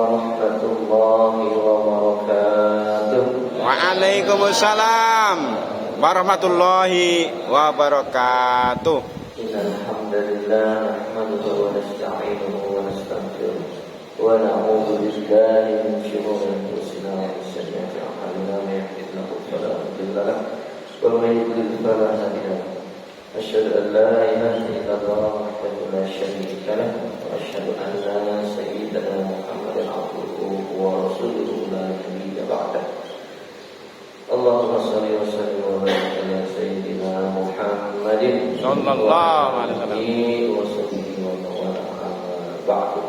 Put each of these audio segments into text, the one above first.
warahmatullahi wabarakatuh. Waalaikumsalam warahmatullahi wabarakatuh. Innalhamdulillah nahmaduhu wa nasta'inuhu wa nastaghfiruh wa na'udzu billahi min shururi anfusina wa min sayyiati a'malina may yahdihillahu fala mudilla lahu wa may yudlil fala hadiya lahu. Asyhadu an la ilaha illallah wahdahu la syarika lahu wa asyhadu anna sayyidana Muhammadan abduhu wa rasuluhu la nabiyya ba'dahu. Allahumma shalli wa sallim wa barik ala sayyidina Muhammadin sallallahu alaihi wa sallam wa ba'du.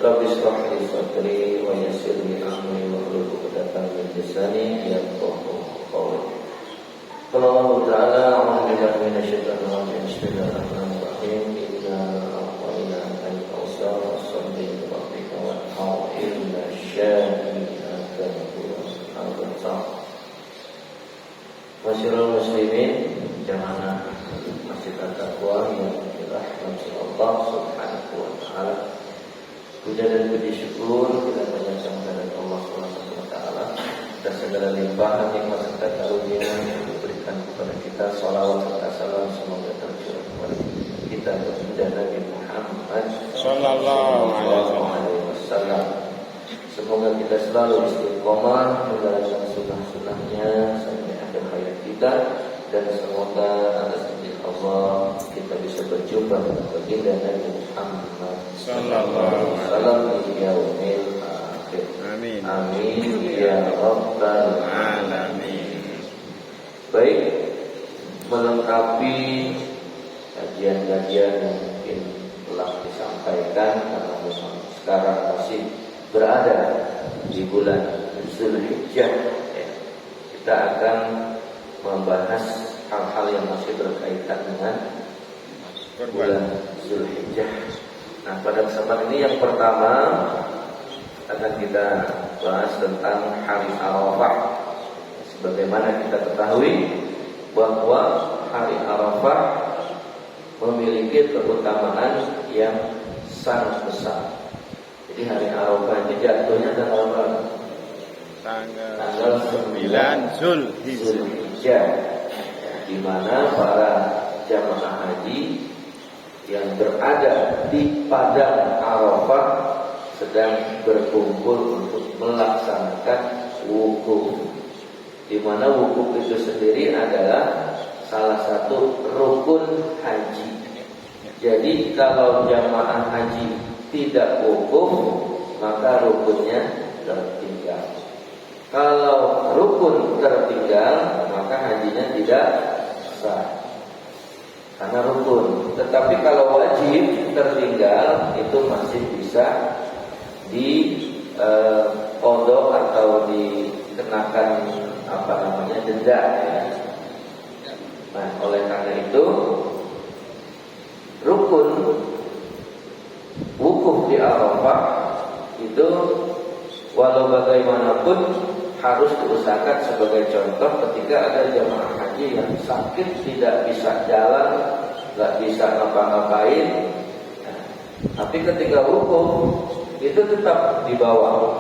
Rabbi shrah li sadri wa yassir li amri wa hlul 'uqdatam min lisani yafqahu qawli. Qala Allah ta'ala a'udzu billahi minasyaitonir rajim. Bismillahirrahmanirrahim. Inna a'tainaka al-kautsar fasholli li rabbika wanhar inna syani'aka huwal abtar. Masyarul muslimin jamaah Masjid At-Taqwa yang dirahmati Allah Subhanahu wa taala. Puja dan puji syukur kita panjatkan kepada Allah Subhanahu wa taala atas segala limpahan nikmat serta karunia yang diberikan kepada kita. Shalawat serta salam semoga tercurah kepada kita baginda Nabi Muhammad sallallahu alaihi wasallam. Semoga kita selalu istiqomah menjalankan sunnah-sunnahnya sampai akhir hayat kita, dan semoga atas izin Allah kita bisa berjumpa dengan baginda Nabi Muhammad sallallahu alaihi wasallam di yaumil akhir. Amin. Amin ya rabbal alamin. Baik, melengkapi kajian-kajian yang mungkin telah disampaikan, karena memang sekarang masih berada di bulan Zulhijjah, ya. Kita akan membahas hal-hal yang masih berkaitan dengan bulan Zulhijjah. Nah, pada kesempatan ini yang pertama akan kita bahas tentang hari Arafah. Sebagaimana kita ketahui bahwa hari Arafah memiliki keutamaan yang sangat besar. Jadi hari Arafah itu jatuhnya tanggal berapa? Tanggal 9 Zulhijjah, di mana para jamaah haji yang berada di padang Arafah sedang berkumpul untuk melaksanakan wukuf. Di mana wukuf itu sendiri adalah salah satu rukun haji. Jadi kalau jamaah haji tidak wukuf, maka rukunnya tertinggal. Kalau rukun tertinggal, maka hajinya tidak sah karena rukun. Tetapi kalau wajib tertinggal, itu masih bisa diqodho atau dikenakan denda, ya. Nah, oleh karena itu rukun wukuf di Arafah itu walau bagaimanapun harus diusahakan. Sebagai contoh, ketika ada jamaah haji yang sakit, tidak bisa jalan, nggak bisa ngapa-ngapain, nah, tapi ketika wukuf itu tetap dibawa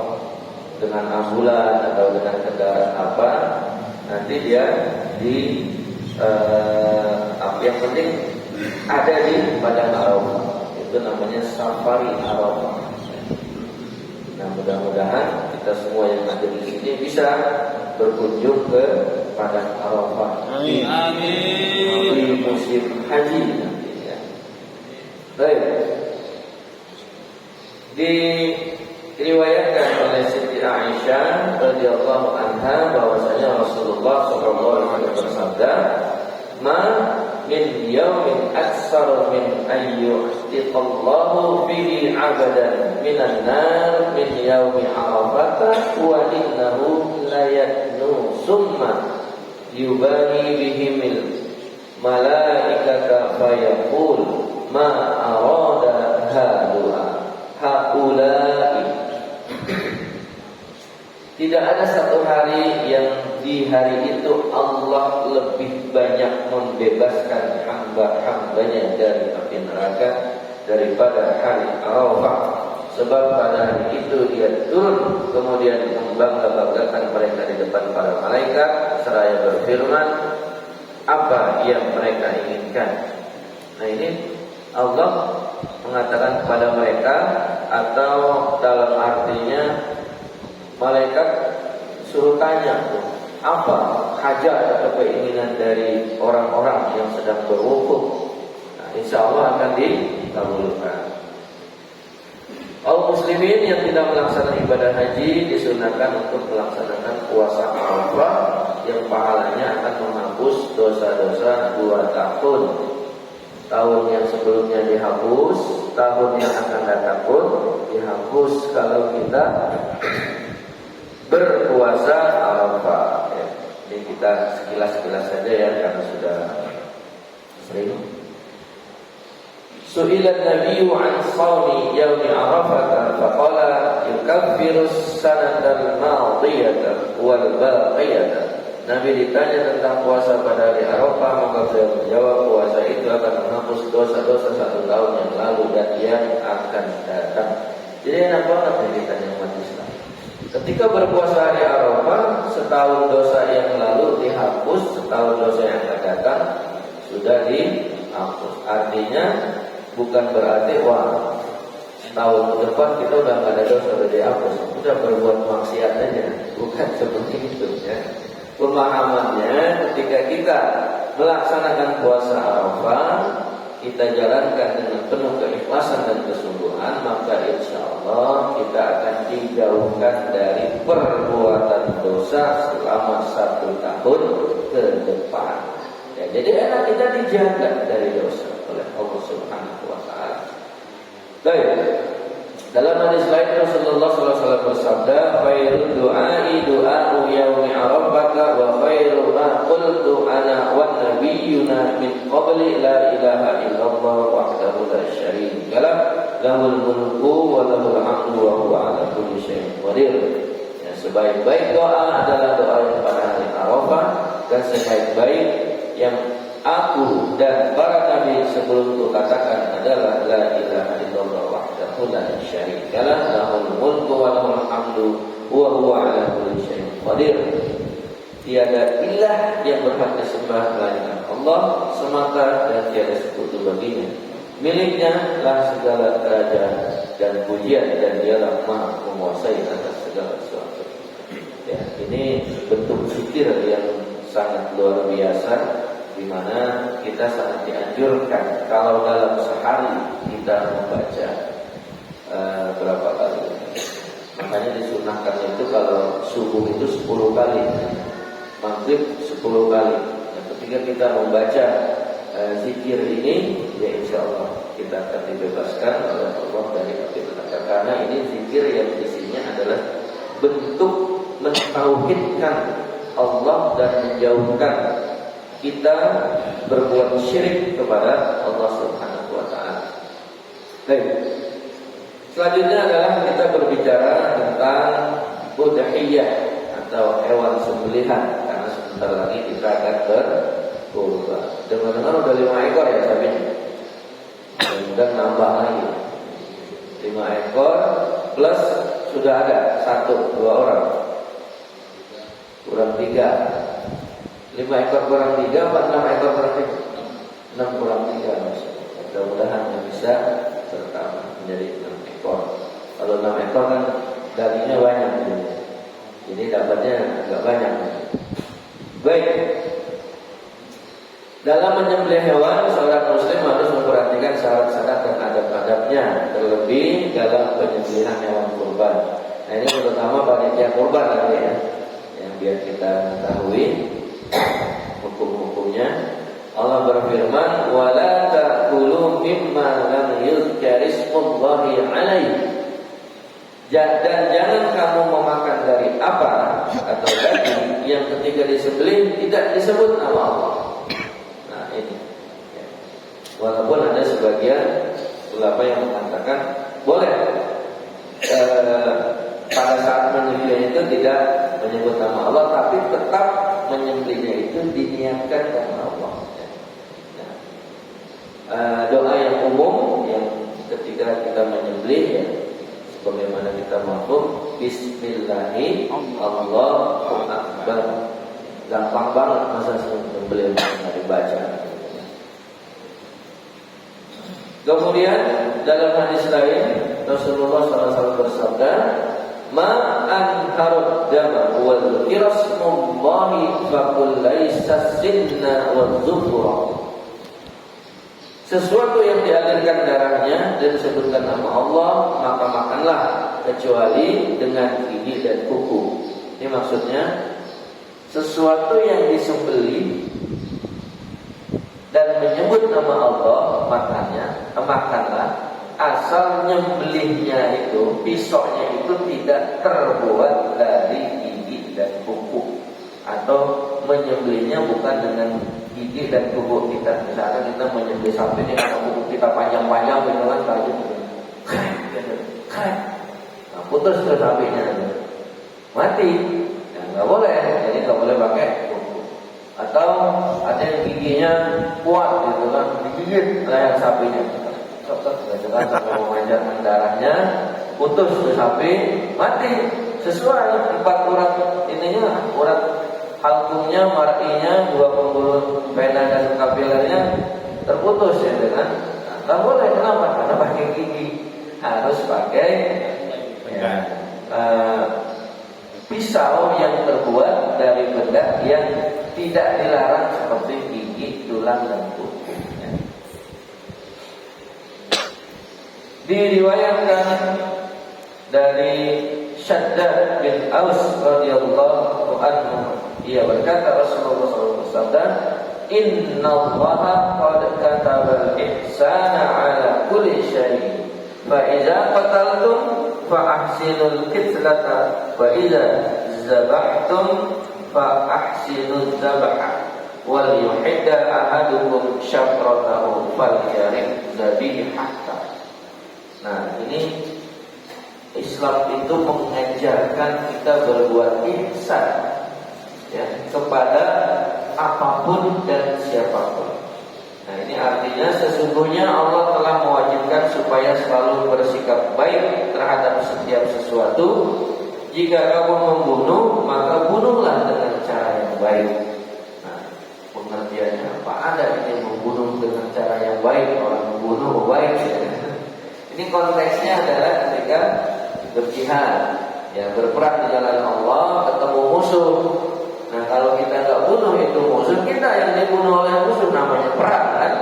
dengan ambulan atau dengan kendaraan apa, nanti dia yang penting ada di padang Arafah. Itu namanya safari Arafah. Nah, mudah-mudahan kita semua yang ada di sini bisa berkunjung ke padang Arafah. Amin. Di musim haji nanti, ya. Baik. Diriwayatkan oleh Siti Aisyah radhiyallahu anha bahwasanya Rasulullah sallallahu alaihi wasallam bersabda, "Ma min yaumin aksar min ayyuhtiqallahu fihi 'abadan minan nar min yaumi Arafah wa innahu la yadnu summa yubahi bihimil malaikata fayaqul ma arada haulai." Tidak ada satu hari yang di hari itu Allah lebih banyak membebaskan hamba-hambanya dari api neraka daripada hari Arafah. Sebab pada hari itu di ketiga turun kemudian membangga-banggakan mereka di depan para malaikat seraya berfirman apa yang mereka inginkan. Nah ini Allah mengatakan kepada mereka, atau dalam artinya malaikat suruh tanya apa hajat atau keinginan dari orang-orang yang sedang berwukuf. Nah, insya Allah akan dikabulkan. Kaum muslimin yang tidak melaksanakan ibadah haji disunahkan untuk melaksanakan puasa Arafah yang pahalanya akan menghapus dosa-dosa 2 tahun. Tahun yang sebelumnya dihapus, tahun yang akan datang pun dihapus kalau kita berpuasa Arafah. Ya, ini kita sekilas-sekilas saja ya karena sudah sering. Su'ilan Nabiyyu an shaumi yaumi Arafah faqala yukaffiru as-sanata al-madiyata wal baqiyata. Nabi ditanya tentang puasa pada hari Arafah, maka beliau menjawab puasa itu akan menghapus dosa-dosa 1 tahun yang lalu dan yang akan datang. Jadi enak banget nih ditanya umat Islam. Ketika berpuasa hari Arafah, setahun dosa yang lalu dihapus, setahun dosa yang akan datang sudah dihapus. Artinya bukan berarti wah tahun depan kita udah nggak ada dosa, udah dihapus, udah berbuat maksiat aja. Bukan seperti itu ya. Pemahamannya ketika kita melaksanakan puasa Arafah, kita jalankan dengan penuh keikhlasan dan kesungguhan, maka insya Allah kita akan dijauhkan dari perbuatan dosa selama 1 tahun ke depan. Ya, jadi enak kita dijaga dari dosa oleh Allah Subhanahu wa taala. Baik. Dalam hadis lain Rasulullah SAW bersabda, "Khairul du'ai du'a'u yaumi Arafah wa khairu ma qultu ana wan nabiyyuna min qabli la ilaha illallah wahdahu la syarika lah, lahul mulku wa lahul hamdu wa huwa 'ala kulli syai'in qadir." Ya, sebaik-baik doa adalah doa yang pada hari Arafah, dan sebaik-baik yang aku dan para nabi sebelumku katakan adalah la ilaha illallah wahdahu la syarika lah, lahul mulku wa lahul hamdu wa huwa 'ala kulli syai'in qadir. Tiada ilah yang berhak disembah melainkan Allah semata dan tiada sekutu baginya. Miliknya lah segala kerajaan dan pujian, dan dialah Maha menguasai atas segala sesuatu. Ya, ini bentuk zikir yang sangat luar biasa, di mana kita sangat dianjurkan kalau dalam sehari kita membaca berapa kali. Makanya disunahkan itu kalau subuh itu 10 kali, maghrib 10 kali. Dan ketika kita membaca zikir ini, ya insya Allah kita akan dibebaskan oleh Allah dari api neraka. Karena ini zikir yang isinya adalah bentuk mentauhidkan Allah dan menjauhkan kita berbuat syirik kepada Allah Subhanahu wa taala. Baik. Selanjutnya adalah kita berbicara tentang udhiyah atau hewan sembelihan, karena sebentar lagi kita akan berkurban. Dengar-dengar udah 5 ekor ya sapinya. Kemudian nambah lagi 5 ekor plus sudah ada 1-2 orang. Kurang 3. 5 ekor kurang 3, 6 ekor kurang 3? 6 kurang 3. Mudah-mudahan bisa bertambah menjadi 6 ekor. Kalau 6 ekor kan dagingnya banyak, jadi dapatnya agak banyak. Baik. Dalam menyembelih hewan, seorang muslim harus memperhatikan syarat-syarat dan adab-adabnya, terlebih dalam penyembelihan hewan kurban. Nah, ini terutama panitia kurban nanti ya, yang biar kita ketahui hukum-hukumnya. Allah berfirman, "Wala ta'kulu mimma lam yuzkar ismullahi 'alaihi." Dan jangan kamu memakan dari apa atau daging yang ketika disembelih tidak disebut nama Allah. Nah ini, walaupun ada sebagian ulama yang mengatakan boleh pada saat menyembelih itu tidak menyebut nama Allah, tapi tetap menyembelihnya itu diniatkan karena Allah. Doa yang umum yang ketika kita menyembelih ya, sebagaimana kita maklum, Bismillahi Allahu Akbar. Gampang banget masa beliau nggak dibaca. Kemudian dalam hadis lain Rasulullah SAW bersabda, "Ma anharud dama wal irasmullahi fakul laisa sinna wal zufra." Sesuatu yang dialirkan darahnya dan disebutkan nama Allah, maka makanlah kecuali dengan gigi dan kuku. Ini maksudnya sesuatu yang disembelih dan menyebut nama Allah, makanlah, asal nyembelihnya itu, pisoknya itu tidak terbuat dari gigi dan kuku, atau menyembelihnya bukan dengan gigi dan kuku kita. Misalkan kita menyembelih sapi ini karena kuku kita panjang-panjang, gitu kan, tajam, nah, putus ke sapinya, mati, ya, nggak boleh. Jadi nggak boleh pakai kuku. Atau ada yang giginya kuat, gitu kan, digigit leher sapinya, kan, sampai memanjatkan darahnya, putus ke sapi, mati. Sesuai 4 urat ininya, urat halkumnya, mar'inya, 2 pembuluh vena dan kapilernya terputus, ya kan? Nah, nggak boleh. Kenapa? Karena pakai gigi. Harus pakai pisau yang terbuat dari benda yang tidak dilarang seperti gigi, tulang, dan kuku. Diriwayatkan dari Shaddad bin Aus radhiyallahu anhu, ia berkata, Rasulullah SAW, "Innallaha qad katabal ihsana ala kulli syai', fa idza qataltum fa ahsinul qitlata, wa idza zabahtum fa ahsinuz zabha, wal yuhidda ahadukum syafratahu falyarih zabihata." Nah, ini Islam itu mengajarkan kita berbuat ihsan, ya, kepada apapun dan siapapun. Nah, ini artinya sesungguhnya Allah telah mewajibkan supaya selalu bersikap baik terhadap setiap sesuatu. Jika kamu membunuh, maka bunuhlah dengan cara yang baik. Nah, pengertiannya apa? Ada ini membunuh dengan cara yang baik, orang membunuh baik, ya. Ini konteksnya adalah ketika berjihad, ya, berperang di jalan Allah, ketemu musuh. Nah, kalau kita nggak bunuh itu musuh, kita yang dibunuh oleh musuh, namanya perang, kan?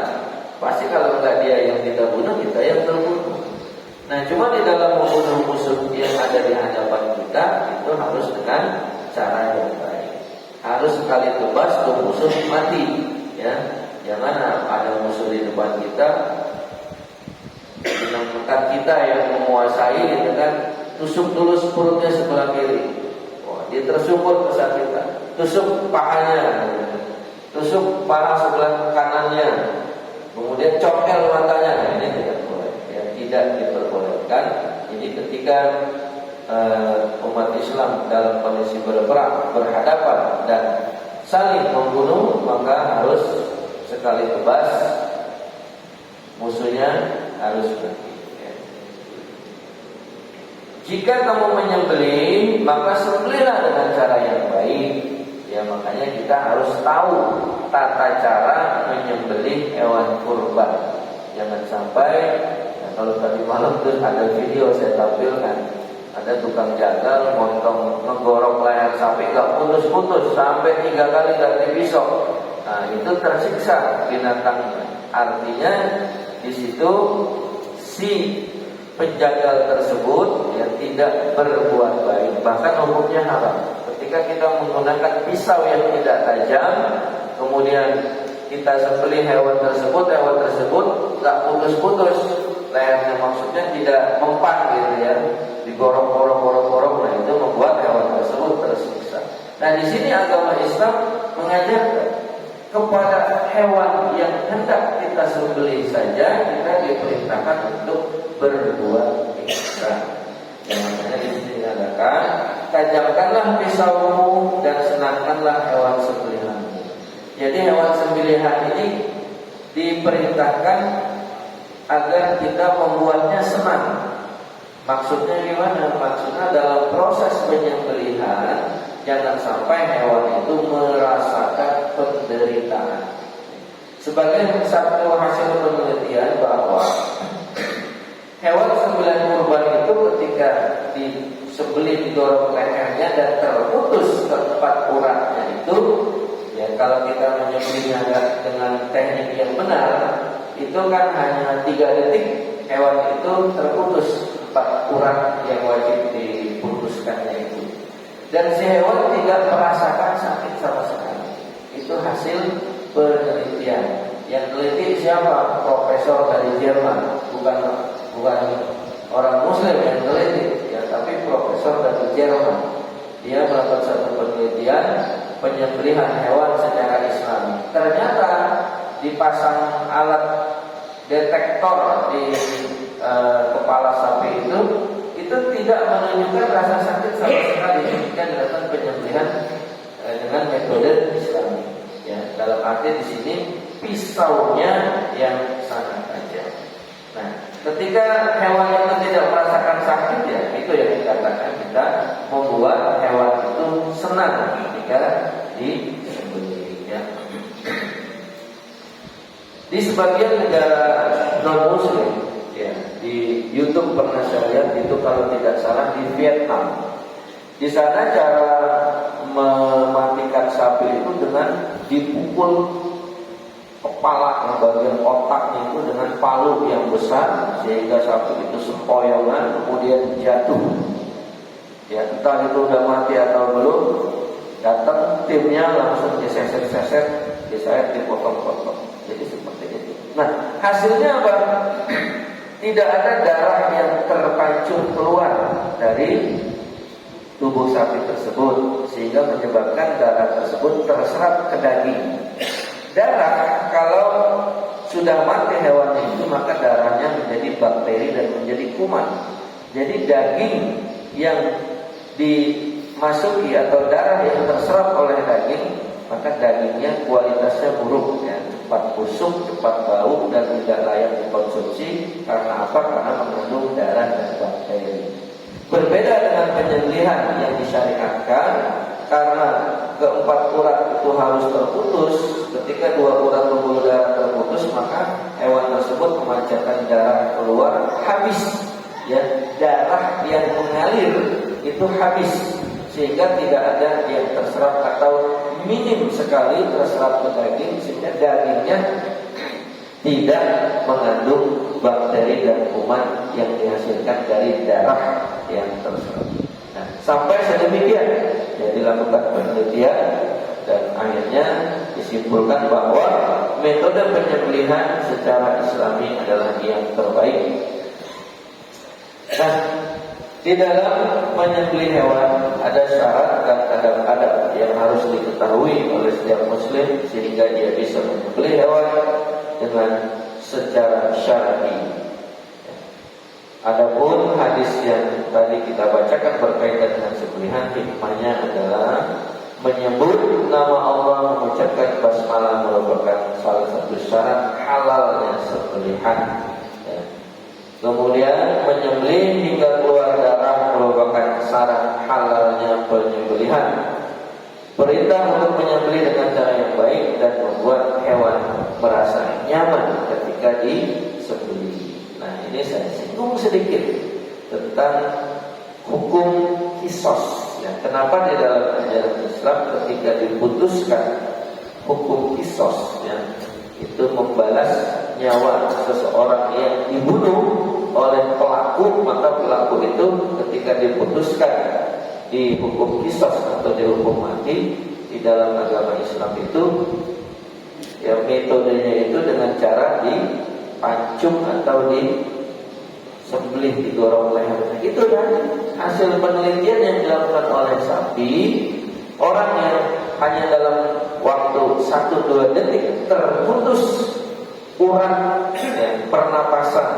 Pasti kalau nggak dia yang kita bunuh, kita yang terbunuh. Nah, cuma di dalam membunuh musuh yang ada di hadapan kita itu harus dengan cara yang baik. Harus sekali tebas tuh musuh mati, ya. Jangan ada musuh di depan kita, menekan kita yang menguasai, gitu kan, tusuk dulu perutnya sebelah kiri, wah, dia tersungkur kesakitan, tusuk pahanya, tusuk paha sebelah kanannya, kemudian cokel matanya. Nah, ini tidak boleh, ya, tidak diperbolehkan. Jadi ketika umat Islam dalam kondisi berperang, berhadapan dan saling membunuh, maka harus sekali tebas musuhnya harus mati. Jika kamu menyembelih, maka sembelihlah dengan cara yang baik. Ya, makanya kita harus tahu tata cara menyembelih hewan kurban. Jangan sampai, ya, kalau tadi malam tuh ada video saya tampilkan, ada tukang jagal motong, menggorok leher sapi gak putus-putus sampai 3 kali ganti pisau. Nah, itu tersiksa binatangnya. Artinya di situ si penjagal tersebut, ya, tidak berbuat baik, bahkan hukumnya haram. Ketika kita menggunakan pisau yang tidak tajam, kemudian kita sembelih hewan tersebut tak putus-putus lehernya, maksudnya tidak mempan, gitu ya, digorok-gorok, nah itu membuat hewan tersebut tersiksa. Nah, di sini agama Islam mengajarkan kepada hewan yang hendak kita sembelih saja kita diperintahkan untuk berbuat ihsan. Yang makanya di sini dikatakan, tajamkanlah pisaumu dan senangkanlah hewan sembelihanmu. Jadi hewan sembelihan ini diperintahkan agar kita membuatnya senang. Maksudnya gimana? Maksudnya dalam proses penyembelihan jangan sampai hewan itu merasakan penderitaan. Sebagai satu hasil penelitian bahwa hewan sembelihan kurban itu ketika disembelih didorong lehernya dan terputus tempat uratnya itu, ya kalau kita menyembelihnya dengan teknik yang benar, itu kan hanya 3 detik hewan itu terputus tempat urat yang wajib diputuskannya itu, dan si hewan tidak merasakan sakit sama sekali. Itu hasil penelitian. Yang teliti siapa? Profesor dari Jerman, bukan orang Muslim yang teliti, ya, tapi profesor dari Jerman. Dia melakukan satu penelitian penyembelihan hewan secara Islami. Ternyata dipasang alat detektor di kepala sapi itu tidak menunjukkan rasa sakit sama sekali ketika dilakukan penyembelihan dengan metode Islami. Ya, dalam arti di sini pisaunya yang sangat tajam. Nah, ketika hewan itu tidak merasakan sakit, ya itu yang dikatakan kita membuat hewan itu senang ketika disembelih. Ya. Di sebagian negara non Muslim, ya, di YouTube pernah saya lihat itu kalau tidak salah di Vietnam. Di sana cara mematikan sapi itu dengan dipukul kepala bagian otaknya itu dengan palu yang besar sehingga sapi itu sempoyongan kemudian jatuh. Ya, entah itu udah mati atau belum, datang timnya langsung diseser-seser, dipotong-potong. Jadi seperti itu. Nah, hasilnya apa? Tidak ada darah yang terpancur keluar dari tubuh sapi tersebut sehingga menyebabkan darah tersebut terserap ke daging. Darah kalau sudah mati hewan itu maka darahnya menjadi bakteri dan menjadi kuman. Jadi daging yang dimasuki atau darah yang terserap oleh daging, maka dagingnya kualitasnya buruk, ya, cepat busuk, cepat bau dan tidak layak dikonsumsi. Karena apa? Karena mengandung darah dan bakteri. Berbeda dengan penyembelihan yang disyariatkan, karena keempat urat itu harus terputus. Ketika 2 urat pembuluh darah terputus, maka hewan tersebut memancarkan darah keluar habis. Ya, darah yang mengalir itu habis sehingga tidak ada yang terserap atau minim sekali terserap ke daging sehingga dagingnya tidak mengandung bakteri dan kuman yang dihasilkan dari darah yang terserap. Nah, sampai sedemikian ya dilakukan penelitian dan akhirnya disimpulkan bahwa metode penyembelihan secara Islami adalah yang terbaik. Nah, di dalam menyembelih hewan ada syarat dan adab-adab yang harus diketahui oleh setiap muslim sehingga dia bisa menyembelih hewan dengan secara syar'i. Adapun hadis yang tadi kita bacakan berkaitan dengan sembelihan, hikmahnya adalah menyebut nama Allah, mengucapkan basmalah merupakan salah satu syarat halalnya sembelihan. Ya. Kemudian menyembelih hingga keluar darah merupakan syarat halalnya penyembelihan. Perintah untuk menyembelih dengan cara yang baik dan membuat hewan merasa nyaman ketika disembelih. Nah, ini saya singgung sedikit tentang hukum kisos. Ya, kenapa di dalam ajaran Islam ketika diputuskan hukum kisos, ya, itu membalas nyawa seseorang yang dibunuh oleh pelaku, maka pelaku itu ketika diputuskan di hukum kisos atau dihukum mati di dalam agama Islam itu, ya metodenya itu dengan cara dipancung atau disembelih, digorong lehernya. Itu kan hasil penelitian yang dilakukan oleh sapi. Orang yang hanya dalam waktu 1-2 detik terputus urat, ya, pernapasan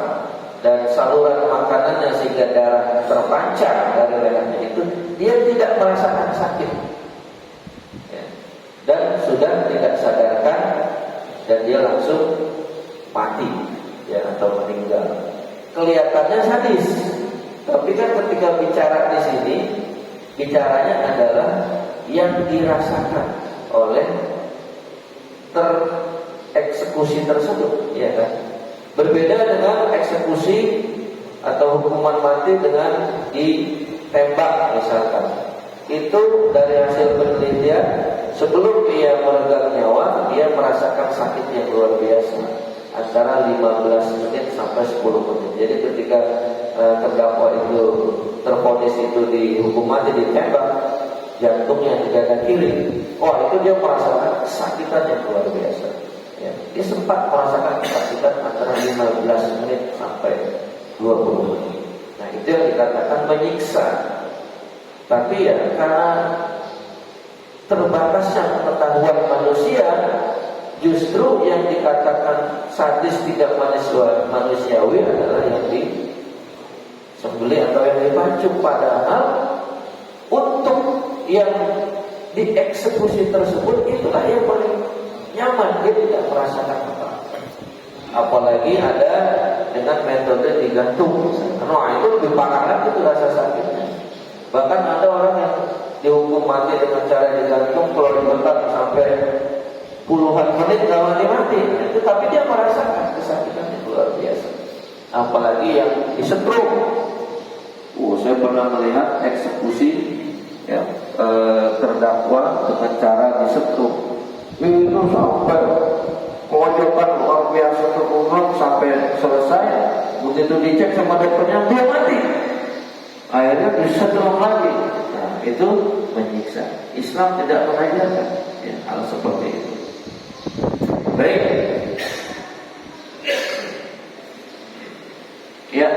dan saluran makanannya sehingga darah terpancar dari lehernya itu, dia tidak merasakan sakit, ya, dan sudah tidak sadarkan dan dia langsung mati, ya, atau meninggal. Kelihatannya sadis, tapi kan ketika bicara di sini Bicaranya adalah yang dirasakan oleh tereksekusi tersebut, ya kan? Berbeda dengan eksekusi atau hukuman mati dengan ditembak misalkan. Itu dari hasil penelitian, sebelum dia meregang nyawa, dia merasakan sakit yang luar biasa, antara 15 menit sampai 10 menit. Jadi ketika terdakwa itu tervonis itu dihukum mati, ditembak jantungnya di dada kiri, itu dia merasakan kesakitan yang luar biasa. Ya, dia sempat merasakan kesakitan antara 15 menit sampai 20 menit. Nah, itu yang dikatakan menyiksa. Tapi ya karena terbatasnya pengetahuan manusia, justru yang dikatakan sadis tidak manusiawi adalah yang disembelih atau yang dipancung. Padahal untuk yang dieksekusi tersebut itulah yang paling nyaman, dia tidak merasakan apa. Apalagi ada dengan metode digantung, nah itu lebih parah lagi itu rasa sakitnya. Bahkan ada orang yang dihukum mati dengan cara digantung, kalau dibentak sampai puluhan menit nggak mati. Tapi dia merasakan kesakitan yang luar biasa. Apalagi yang disetrum. Saya pernah melihat eksekusi ya, terdakwa dengan cara disetrum. Itu sampai pojokan luar biasa terurut sampai selesai. Begitu dicek sama dokternya, dia mati. Akhirnya disetrum lagi. Nah, itu menyiksa. Islam tidak mengajarkan ya, hal seperti itu. Baik. Ya,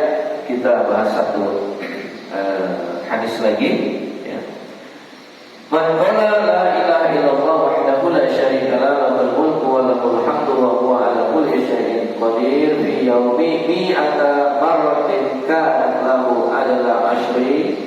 kita bahas satu hadis lagi. Ya. Man qala la ilaha illallah wahdahu la syarika lahu lahul mulku wa lahul hamdu wa huwa ala kulli syai'in qadir fi yawmi mi'ata marratin kanat lahu adala ashri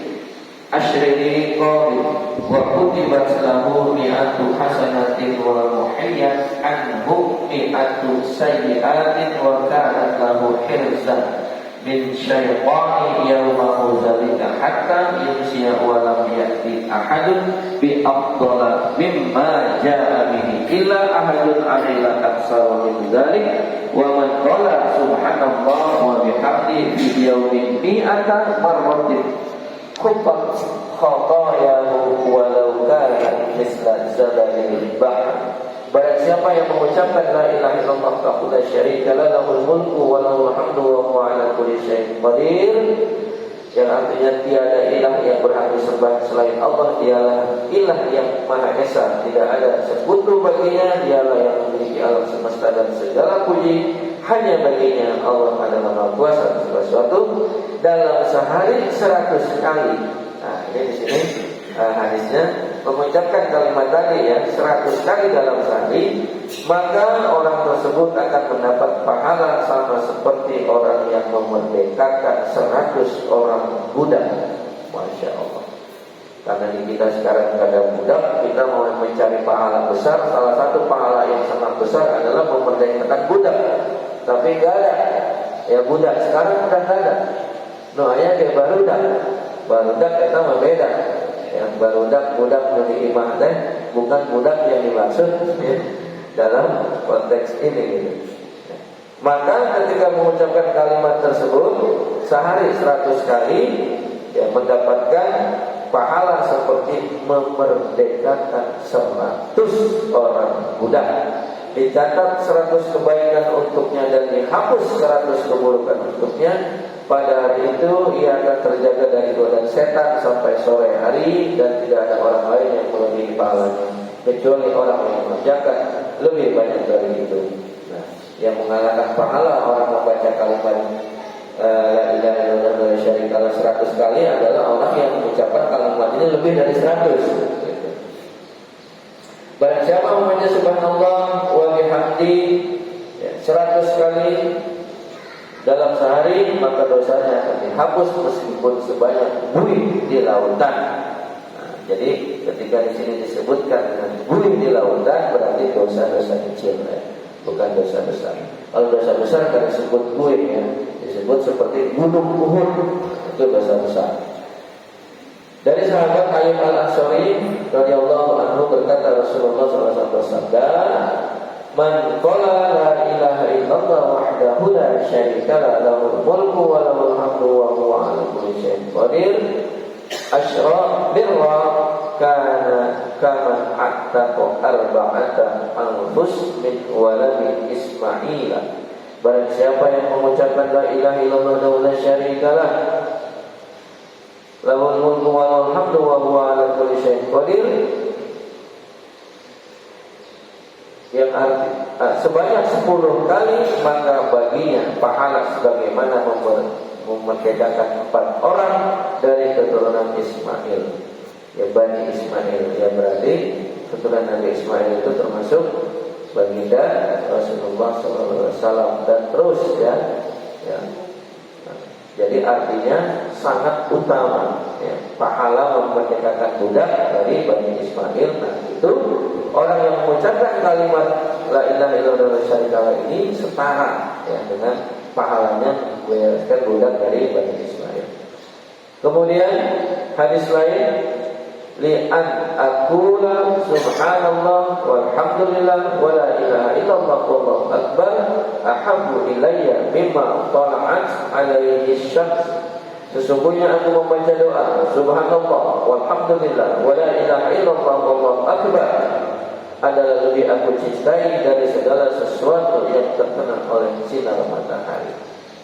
qabil wa kutibat lahu mi'atu hasanatin wa muhiyyat anhu mi'atu sayyi'atin wa kanat lahu hirzan min syaitani yawmahu zalika hatta yumsiya wa lam ya'ti ahadun bi afdala mimma ja'a bihi illa ahadun amila aksara min dzalik wa man qala subhanallah wa bihamdi fi yawmin mi'ata marratin khutat khatayahu walau kana misla zabadil bahr. Barang siapa yang mengucapkan la ilaha illallah wahdahu la syarika lahu lahul mulku wa lahul hamdu wa huwa ala kulli syai'in qadir, yang artinya tiada ilah yang berhak disembah selain Allah, dialah ilah yang maha esa, tidak ada sekutu baginya, dialah yang memiliki alam semesta dan segala puji hanya baginya. Allah adalah maha kuasa atas segala sesuatu. Dalam sehari 100 kali. Nah, ini di sini hadisnya mengucapkan kalimat tadi ya 100 kali dalam sehari, maka orang tersebut akan mendapat pahala sama seperti orang yang memerdekakan 100 orang budak. Masya Allah. Karena di kita sekarang tidak ada budak, kita mau mencari pahala besar. Salah satu pahala yang sangat besar adalah memerdekakan budak. Tapi enggak ada ya budak sekarang udah enggak ada. Noanya kayak barudak kita berbeda. Yang barudak budak dari imah teh bukan budak yang dimaksud ya, dalam konteks ini gitu. Maka ketika mengucapkan kalimat tersebut sehari 100 kali ya, mendapatkan pahala seperti memerdekakan 100 orang budak. Dicatat 100 kebaikan untuknya dan dihapus 100 keburukan untuknya. Pada hari itu ia akan terjaga dari godaan setan sampai sore hari, dan tidak ada orang lain yang melebihi pahalanya kecuali orang yang mengerjakan lebih banyak dari itu. Nah, yang mengalahkan pahala orang membaca kalimat la ilaha illallah wa la syarika lahu 100 kali adalah orang yang mengucapkan kalimat ini lebih dari 100. Barang siapa membaca subhanallah wa bihamdi 100 kali dalam sehari, maka dosanya akan dihapus meskipun sebanyak buih di lautan. Nah, jadi ketika di sini disebutkan dengan buih di lautan, berarti dosa-dosa kecil ya, bukan dosa besar. Kalau dosa besar kan disebut buih ya, disebut seperti gunung Uhud, itu dosa besar. Dari sahabat Ayyub Al-Ansari radhiyallahu anhu berkata, Rasulullah SAW bersabda, "Man qala la ilaha illallah wahdahu la syarika lahu mulku wa lahul hamdu wa huwa 'ala kulli syai'in qadir, asyra birra kana kaman attaqa arba'ata anfus min waladi Ismaila." Barang siapa yang mengucapkan la ilaha illallah wa la syarika lahul mulku wa lahul hamdu wa huwa 'ala kulli syai'in qadir, yang arti sebanyak 10 kali, maka baginya pahala sebagaimana memerdekakan 4 orang dari keturunan Ismail, ya Bani Ismail, ya berarti keturunan Nabi Ismail itu termasuk baginda Rasulullah SAW dan terus ya. Jadi artinya sangat utama ya, pahala memerdekakan budak dari Bani Ismail. Nah itu orang yang mengucapkan kalimat la ilaha illallah wa syarika ini setara ya dengan pahalanya membebaskan budak dari Bani Ismail. Kemudian hadis lain, li'an aqula subhanallah walhamdulillah wa la ilaha illallah wallahu akbar ahabbu ilayya mimma tala'at alaihi syams. Sesungguhnya aku membaca doa subhanallah walhamdulillah wa la ilaha illallah wallahu akbar adalah lebih aku cintai dari segala sesuatu yang terkena oleh sinar matahari.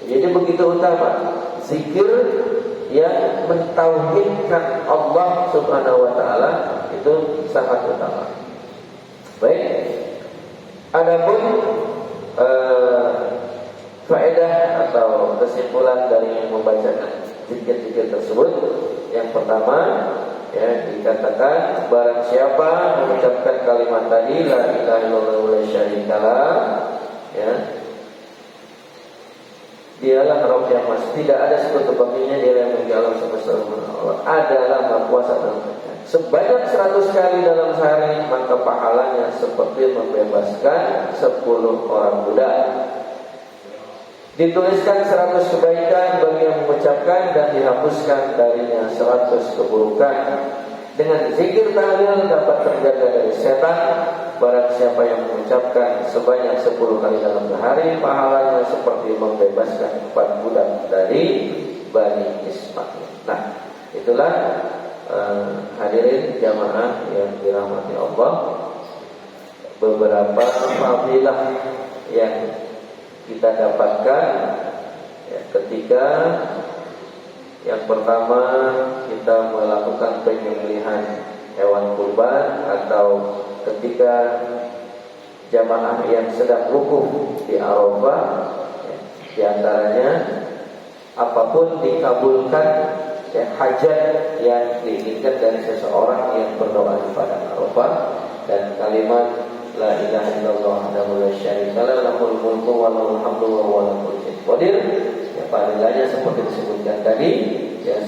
Jadi begitu utama zikir yang mentauhidkan Allah Subhanahu wa taala, itu sangat utama. Baik. Adapun faedah atau kesimpulan dari membacakan zikir-zikir tersebut, yang pertama ya dikatakan barang siapa mengucapkan kalimat tadi la ilaha illallah wa la syarikalah, ya dialah Rabb yang Maha, tidak ada sekutu baginya, dia yang memiliki alam semesta Allah, adalah Maha Kuasa dalam sebanyak 100 kali dalam sehari, maka pahalanya seperti membebaskan 10 orang budak. Dituliskan 100 kebaikan bagi yang mengucapkan dan dihapuskan darinya 100 keburukan. Dengan zikir tahlil dapat terjaga dari setan. Barang siapa yang mengucapkan sebanyak 10 kali dalam sehari, pahalanya seperti membebaskan 4 budak dari Bani Ismail. Nah, itulah hadirin jamaah yang dirahmati Allah, beberapa fadilah yang kita dapatkan ya, ketika yang pertama kita melakukan penyembelihan hewan kurban, atau ketika jamaah yang sedang wukuf di Arafah ya, di antaranya apapun dikabulkan ya, hajat yang diinginkan dari seseorang yang berdoa pada Arafah, dan kalimat la ilaha illallah wahdahu la syarika lahu lahul mulku wa lahul hamdu wa huwa 'ala kulli syai'in qadir. Ya, pahalanya seperti disebutkan tadi ya,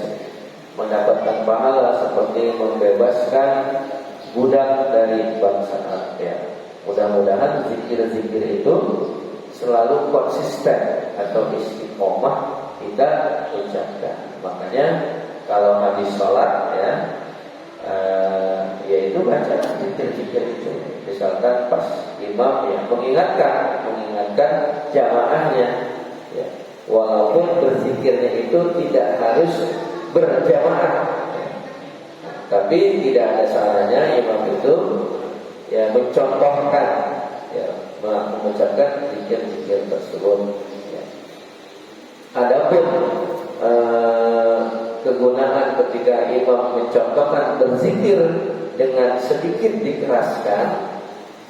mendapatkan pahala seperti membebaskan budak dari bangsa Arab ya. Mudah-mudahan zikir-zikir itu selalu konsisten atau istiqomah kita ucapkan. Makanya kalau habis sholat ya, yaitu baca zikir-zikir itu. Misalkan pas imam ya mengingatkan jamaahnya ya, walaupun berzikirnya itu tidak harus berjamaah ya, tapi tidak ada salahnya imam itu ya mencontohkan ya, mengucapkan zikir-zikir tersebut ya. Adapun kegunaan ketika imam mencontohkan berzikir dengan sedikit dikeraskan,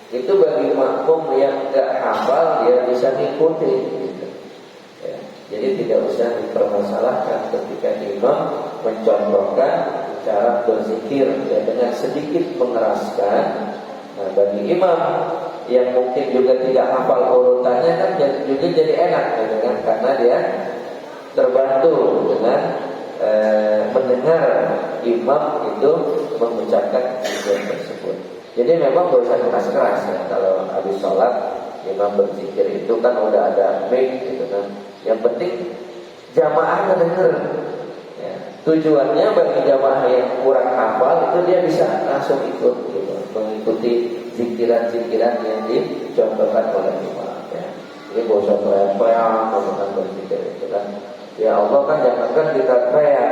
itu bagi makmum yang enggak hafal dia bisa mengikuti gitu. Ya, jadi tidak usah dipermasalahkan ketika imam mencontohkan cara berzikir ya, dengan sedikit mengeraskan. Nah, bagi imam yang mungkin juga tidak hafal urutannya kan juga jadi enak gitu kan, karena dia terbantu dengan mendengar imam itu mengucapkan zikir tersebut. Jadi memang gak usah keras-keras ya. Kalau habis sholat imam berzikir itu kan udah ada mic gitu kan. Yang penting jamaah mendengar ya. Tujuannya bagi jamaah yang kurang hafal itu dia bisa langsung ikut gitu, mengikuti zikiran-zikiran yang dicontohkan oleh imam ya. Jadi gak usah teriak-teriak melakukan berzikir itu kan. Ya Allah kan jangankan kita teriak,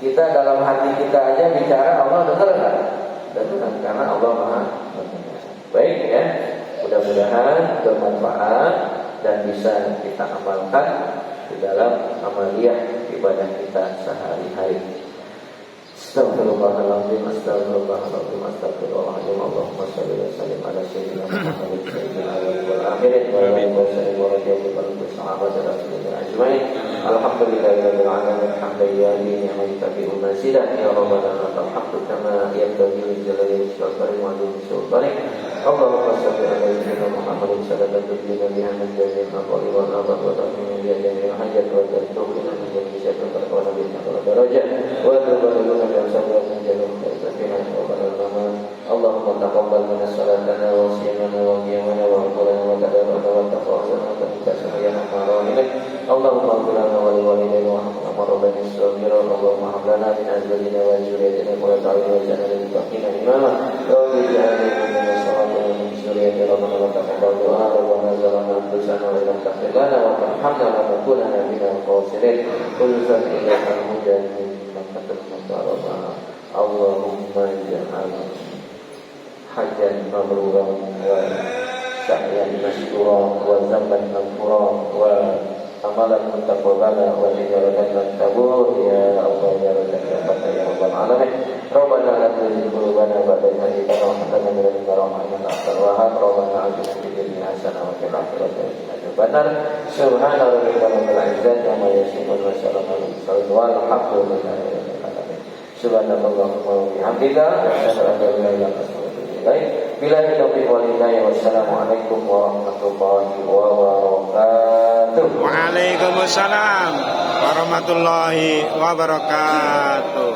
kita dalam hati kita aja bicara Allah dengar kan? Dengar karena Allah Maha mendengar. Baik ya, mudah-mudahan bermanfaat dan bisa kita amalkan di dalam amaliyah ibadah kita sehari-hari. Astagfirullahaladzim, astagfirullahaladzim, astagfirullahaladzim. Allahumma salli wa sallim ala sayyidina Muhammad sayyidina wal akhirin wa ala alihi wa sallam wa radiyallahu anhu sahabat rasulillah ajmain. Alhamdulillahirabbil alamin hamdan yalihi ni'mat tabi'un nasidah ya rabbana lakal hamdu kama yanbaghi li jalali wajhika wa li sultanik. Allahumma salli ala sayyidina Muhammad sallallahu alaihi wa sallam min jami'il aqwali wal abad wa tahmini bi jami'il hajat wa tawfiqna min jami'i syaitan wa nabiyina wa darajat wa tubaluna Allahumma taqabbal minna salatana wa siyamana wa qiyamana wa qurana wa tadarrana wa taqawasana wa taqiqasana ya rahman. Allahumma qulana wa liwalidina wa rabbana sabira. Allahumma hablana min azwajina wa zurriyyatina qurrata a'yun waj'alna lil muttaqina imama. Rabbi ij'alna min as-salihin min zurriyyati rabbana wa taqabbal du'a wa nazalna anfusana wa lam taghfir lana wa tarhamna wa takunana minal khasirin. Qul sa'ilaka al-mujahidin Allahumma ij'al hajjan mabruran wa sa'yan mashkura wa zamban maghfura wa amalan mutaqabbala wa tijaratan lan tabur ya Allah ya Rabbana ya Rabbal alamin. Rabbana la tuzigh qulubana ba'da idh hadaytana wa hab lana min ladunka rahmatan innaka antal wahhab. Rabbana atina fid dunya hasanah wa fil akhirati hasanah wa qina adzabannar. Subhana rabbika rabbil izzati amma yasifun wa salamun alal mursalin walhamdulillahi rabbil alamin. Subhanallahumma wa bihamdika asyhadu an la ilaha illa anta astaghfiruka wa atubu ilaik. Billahi taufiq wal hidayah. Wassalamualaikum warahmatullahi wabarakatuh. Waalaikumsalam warahmatullahi wabarakatuh.